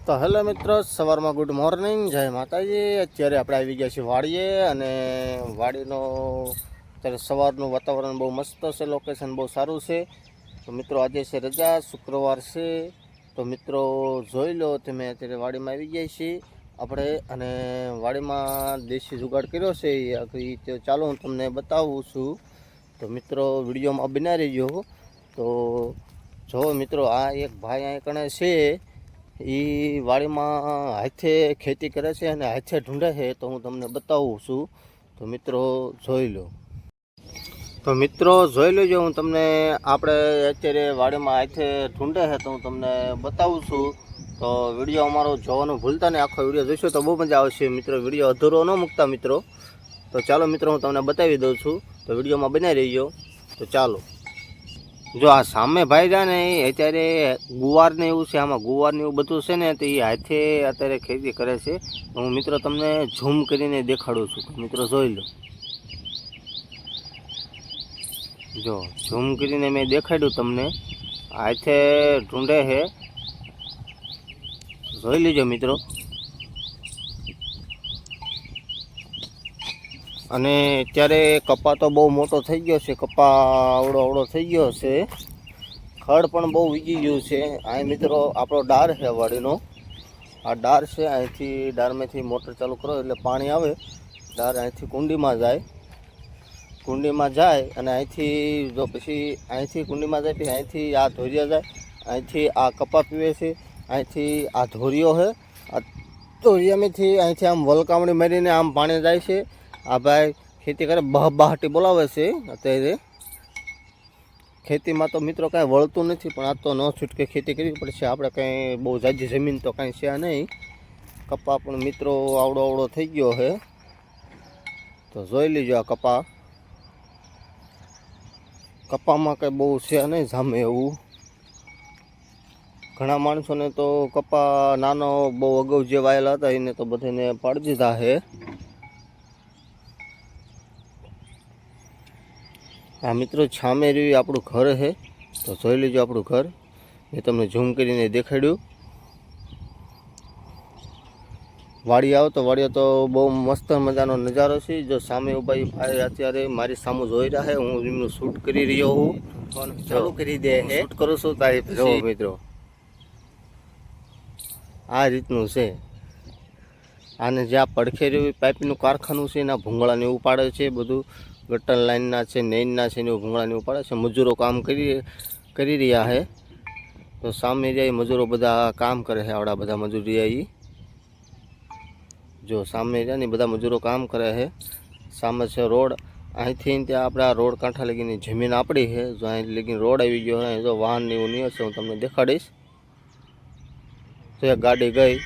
તો હેલો મિત્રો, સવારમાં ગુડ મોર્નિંગ, જય માતાજી। અત્યારે આપણે આવી ગયા છીએ વાડીએ અને વાડીનો અત્યારે સવારનું વાતાવરણ બહુ મસ્ત છે, લોકેશન બહુ સારું છે। તો મિત્રો આજે છે રજા, શુક્રવાર છે। તો મિત્રો જોઈ લો, તમે અત્યારે વાડીમાં આવી ગયા છીએ આપણે અને વાડીમાં દેશી જુગાડ કર્યો છે તો ચાલો હું તમને બતાવું છું। તો મિત્રો વિડીયોમાં બનાવી રહેજો। તો જો મિત્રો, આ એક ભાઈ અહીં કણે છે, એ વાડીમાં હાથે ખેતી કરે છે અને હાથે ઢૂંઢે છે, તો હું તમને બતાવું છું। તો મિત્રો જોઈ લો। તો મિત્રો જોઈ લેજો, હું તમને આપણે અત્યારે વાડીમાં હાથે ઢૂંઢે છે તો હું તમને બતાવું છું। તો વિડીયો અમારો જોવાનું ભૂલતા નહીં, આખો વિડીયો જોઈશો તો બહુ મજા આવશે મિત્રો। વિડીયો અધૂરો ન મૂકતા મિત્રો। તો ચાલો મિત્રો, હું તમને બતાવી દઉં છું, તો વિડીયોમાં બનાવી રહીજો। તો ચાલો, જો આ સામે ભાઈ રહ્યા ને, એ અત્યારે ગુવાર ને એવું છે, આમાં ગુવાર ને એવું બધું છે ને, તો એ હાથે અત્યારે ખેતી કરે છે। હું મિત્રો તમને ઝૂમ કરીને દેખાડું છું, મિત્રો જોઈ લો। જો ઝૂમ કરીને મેં દેખાડ્યું તમને, હાથે ઢૂંઢે છે, જોઈ લીજો મિત્રો। અને અત્યારે કપા તો બહુ મોટો થઈ ગયો છે, કપા આવડો થઈ ગયો છે, ખડ પણ બહુ વીગી ગયું છે। અહીં મિત્રો આપણો ડાર છે વાડીનો, આ ડાર છે, અહીંથી ડારમાંથી મોટર ચાલુ કરો એટલે પાણી આવે, ડાર અહીંથી કુંડીમાં જાય, અને અહીંથી જો પછી અહીંથી કુંડીમાં જાય, પછી અહીંથી આ ધોરિયા જાય, અહીંથી આ કપા પીવે છે, અહીંથી આ ધોરિયો છે, આ ધોરિયામાંથી અહીંથી આમ વલકામણી મારીને આમ પાણી જાય છે। આ ભાઈ ખેતી કરે, બહાટી બોલાવે છે। અત્યારે ખેતીમાં તો મિત્રો કાંઈ વળતું નથી, પણ આ તો ન છૂટકે ખેતી કરવી પડશે, આપણે કાંઈ બહુ જાજી જમીન તો કાંઈ છે નહીં। કપા પણ મિત્રો આવડો થઈ ગયો છે, તો જોઈ લીજો। આ કપામાં કંઈ બહુ છે નહીં સામે એવું। ઘણા માણસોને તો કપા નાનો બહુ અગાઉ જે વાયેલા હતા એને તો બધાને પાડી દીધા છે। આ મિત્રો સામે રહ્યું આપણું ઘર છે, તો જોઈ લેજો આપણું ઘર, મેં તમને ઝૂમ કરીને દેખાડ્યું। વાડી આવો તો વાડીએ તો બહુ મસ્ત મજાનો નજારો છે। જો સામે ઉભા ભાઈ અત્યારે મારી સામે જોઈ રહ્યા છે, હું એમનું શૂટ કરી રહ્યો હું, ચાલુ કરી દે શૂટ કરું છું તારી જો મિત્રો, આ રીતનું છે। આને જ્યાં પડખે રહ્યું પાઇપનું કારખાનું છે, એના ભૂંગળાને એવું પાડે છે, બધું ગટર લાઇનના છે, નેઇનના છે, એવું ભૂંગળાને એવું પાડે છે। મજૂરો કામ કરી રહ્યા છે, તો સામે રહ્યા મજૂરો બધા કામ કરે છે, આવડા બધા મજૂર રહ્યા એ જો સામે રહ્યા ને બધા મજૂરો કામ કરે છે। સામે છે રોડ, અહીંથી ત્યાં આપણે આ રોડ કાંઠા લગીની જમીન આપણી છે, જો અહીં લગીને રોડ આવી ગયો છે, જો વાહન ને એવું નહીં હશે, હું તમને દેખાડીશ। તો એક ગાડી ગઈ,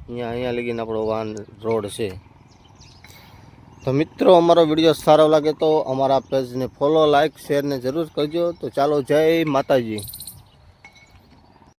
અહીંયા લગીને આપણો વાહન રોડ છે। તો મિત્રો અમારો વિડીયો સારો લાગે તો અમારા પેજને ફોલો, લાઇક, શેર ને જરૂર કરજો। તો ચાલો, જય માતાજી।